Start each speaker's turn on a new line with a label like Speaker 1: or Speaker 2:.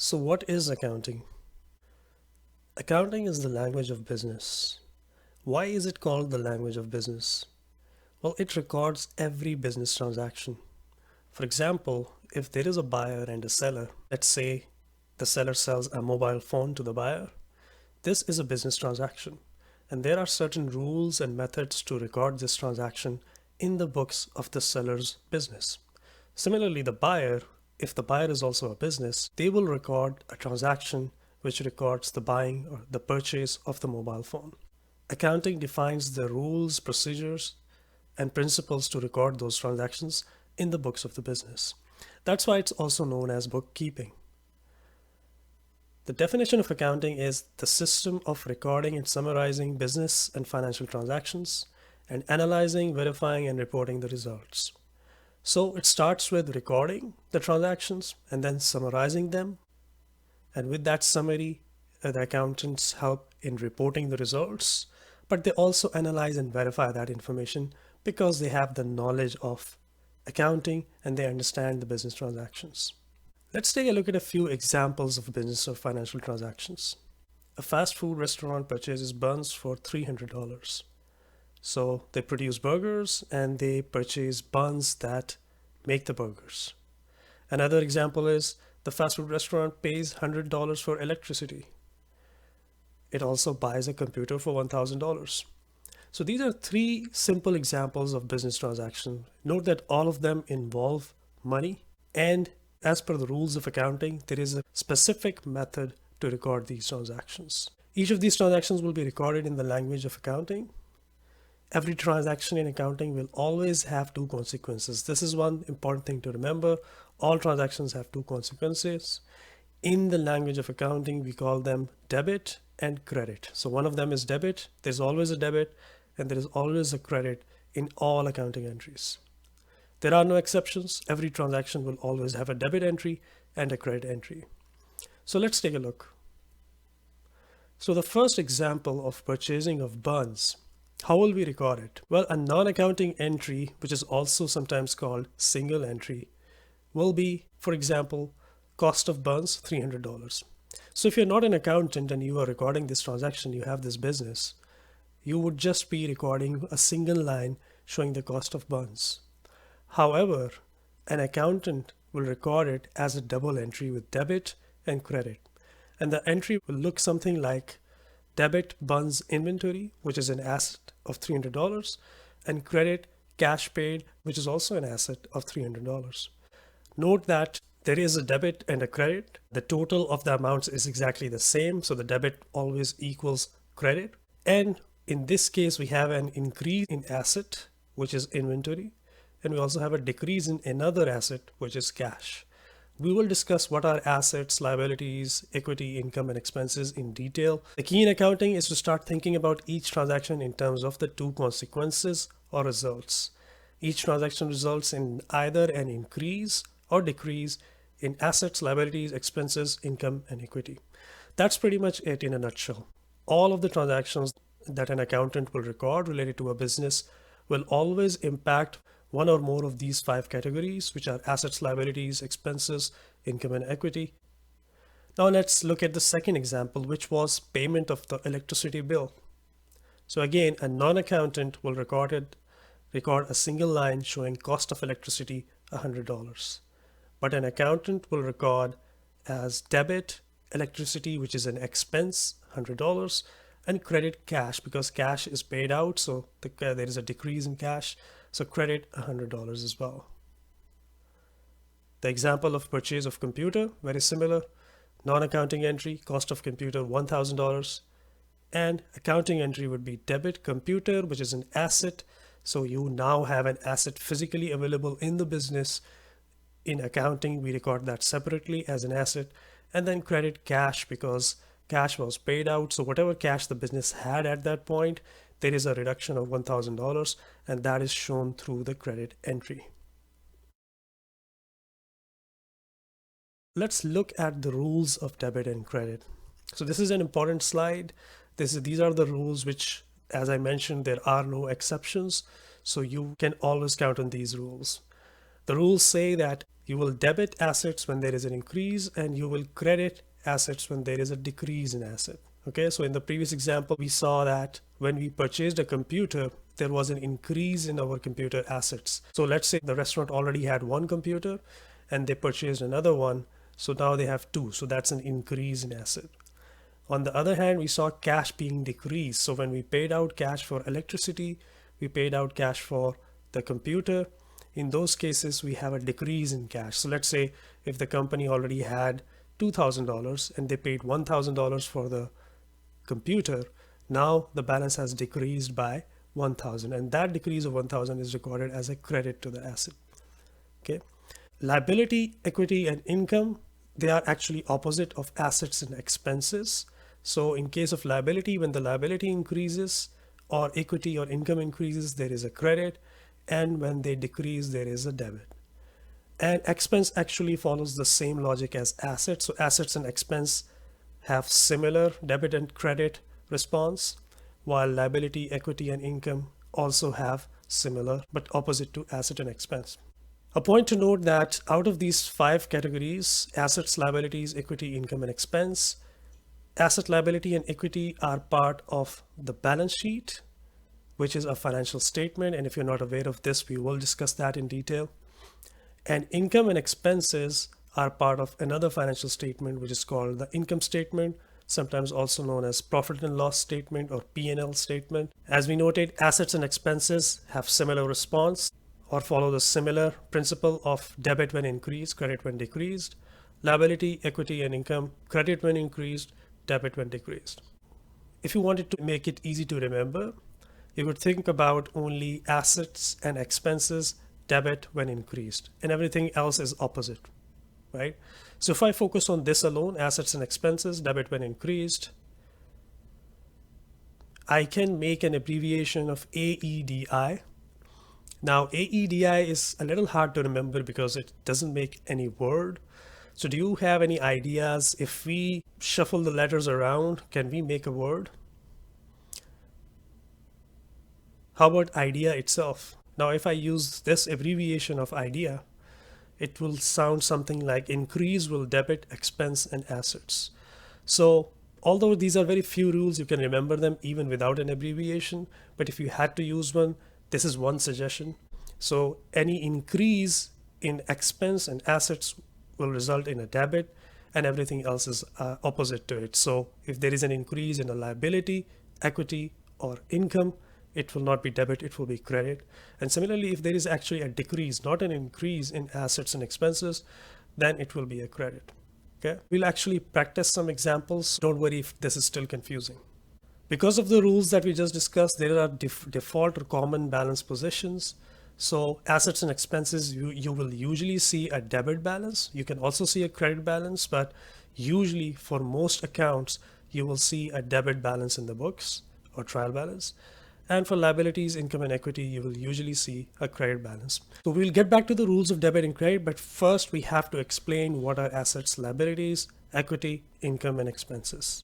Speaker 1: So what is accounting? Accounting is the language of business. Why is it called the language of business? Well, it records every business transaction. For example, if there is a buyer and a seller, let's say the seller sells a mobile phone to the buyer, this is a business transaction. And there are certain rules and methods to record this transaction in the books of the seller's business. Similarly, the buyer, if the buyer is also a business, they will record a transaction which records the buying or the purchase of the mobile phone. Accounting defines the rules, procedures, and principles to record those transactions in the books of the business. That's why it's also known as bookkeeping. The definition of accounting is the system of recording and summarizing business and financial transactions and analyzing, verifying, and reporting the results. So it starts with recording the transactions and then summarizing them. And with that summary, the accountants help in reporting the results, but they also analyze and verify that information because they have the knowledge of accounting and they understand the business transactions. Let's take a look at a few examples of business or financial transactions. A fast food restaurant purchases buns for $300. So they produce burgers and they purchase buns that make the burgers. Another example is the fast food restaurant pays $100 for electricity. It also buys a computer for $1,000. So these are three simple examples of business transactions. Note that all of them involve money, and as per the rules of accounting, there is a specific method to record these transactions. Each of these transactions will be recorded in the language of accounting. Every transaction in accounting will always have two consequences. This is one important thing to remember. All transactions have two consequences. In the language of accounting, we call them debit and credit. So one of them is debit. There's always a debit and there is always a credit in all accounting entries. There are no exceptions. Every transaction will always have a debit entry and a credit entry. So let's take a look. So the first example of purchasing of buns, how will we record it? Well, a non-accounting entry, which is also sometimes called single entry, will be, for example, cost of buns, $300. So if you're not an accountant and you are recording this transaction, you have this business, you would just be recording a single line showing the cost of buns. However, an accountant will record it as a double entry with debit and credit. And the entry will look something like debit buns inventory, which is an asset of $300, and credit cash paid, which is also an asset of $300. Note that there is a debit and a credit. The total of the amounts is exactly the same. So the debit always equals credit. And in this case, we have an increase in asset, which is inventory. And we also have a decrease in another asset, which is cash. We will discuss what are assets, liabilities, equity, income, and expenses in detail. The key in accounting is to start thinking about each transaction in terms of the two consequences or results. Each transaction results in either an increase or decrease in assets, liabilities, expenses, income, and equity. That's pretty much it in a nutshell. All of the transactions that an accountant will record related to a business will always impact one or more of these five categories, which are assets, liabilities, expenses, income, and equity. Now let's look at the second example, which was payment of the electricity bill. So again, a non-accountant will record a single line showing cost of electricity, $100. But an accountant will record as debit electricity, which is an expense, $100, and credit cash because cash is paid out. So there is a decrease in cash. So credit $100 as well. The example of purchase of computer, very similar. Non-accounting entry, cost of computer, $1,000. And accounting entry would be debit computer, which is an asset. So you now have an asset physically available in the business. In accounting, we record that separately as an asset. And then credit cash because cash was paid out. So whatever cash the business had at that point, there is a reduction of $1,000 and that is shown through the credit entry. Let's look at the rules of debit and credit. So this is an important slide. These are the rules which, as I mentioned, there are no exceptions. So you can always count on these rules. The rules say that You will debit assets when there is an increase, and you will credit assets when there is a decrease in asset. Okay, so in the previous example, we saw that when we purchased a computer, there was an increase in our computer assets. So let's say the restaurant already had one computer and they purchased another one. So now they have two. So that's an increase in asset. On the other hand, we saw cash being decreased. So when we paid out cash for electricity, we paid out cash for the computer. In those cases, we have a decrease in cash. So let's say if the company already had $2,000 and they paid $1,000 for the computer, now the balance has decreased by 1,000, and that decrease of 1,000 is recorded as a credit to the asset. Okay. Liability, equity, and income, they are actually opposite of assets and expenses. So in case of liability, when the liability increases or equity or income increases, there is a credit, and when they decrease, there is a debit. And expense actually follows the same logic as assets. So assets and expense have similar debit and credit response, while liability, equity, and income also have similar but opposite to asset and expense. A point to note that out of these 5 categories, assets, liabilities, equity, income, and expense, asset, liability, and equity are part of the balance sheet, which is a financial statement. And if you're not aware of this, we will discuss that in detail. And income and expenses are part of another financial statement, which is called the income statement, sometimes also known as profit and loss statement or P&L statement. As we noted, assets and expenses have similar response or follow the similar principle of debit when increased, credit when decreased, liability, equity, and income, credit when increased, debit when decreased. If you wanted to make it easy to remember, you would think about only assets and expenses, debit when increased, and everything else is opposite, right? So if I focus on this alone, assets and expenses, debit when increased, I can make an abbreviation of AEDI. Now AEDI is a little hard to remember because it doesn't make any word. So do you have any ideas? If we shuffle the letters around, can we make a word? How about idea itself? Now if I use this abbreviation of idea, it will sound something like increase will debit expense and assets. So although these are very few rules, you can remember them even without an abbreviation. But if you had to use one, this is one suggestion. So any increase in expense and assets will result in a debit, and everything else is opposite to it. So if there is an increase in a liability, equity, or income, it will not be debit, it will be credit. And similarly, if there is actually a decrease, not an increase in assets and expenses, then it will be a credit. Okay, we'll actually practice some examples. Don't worry if this is still confusing. Because of the rules that we just discussed, there are default or common balance positions. So assets and expenses, you will usually see a debit balance. You can also see a credit balance, but usually for most accounts, you will see a debit balance in the books or trial balance. And for liabilities, income, and equity, you will usually see a credit balance. So we'll get back to the rules of debit and credit, but first we have to explain what are assets, liabilities, equity, income, and expenses.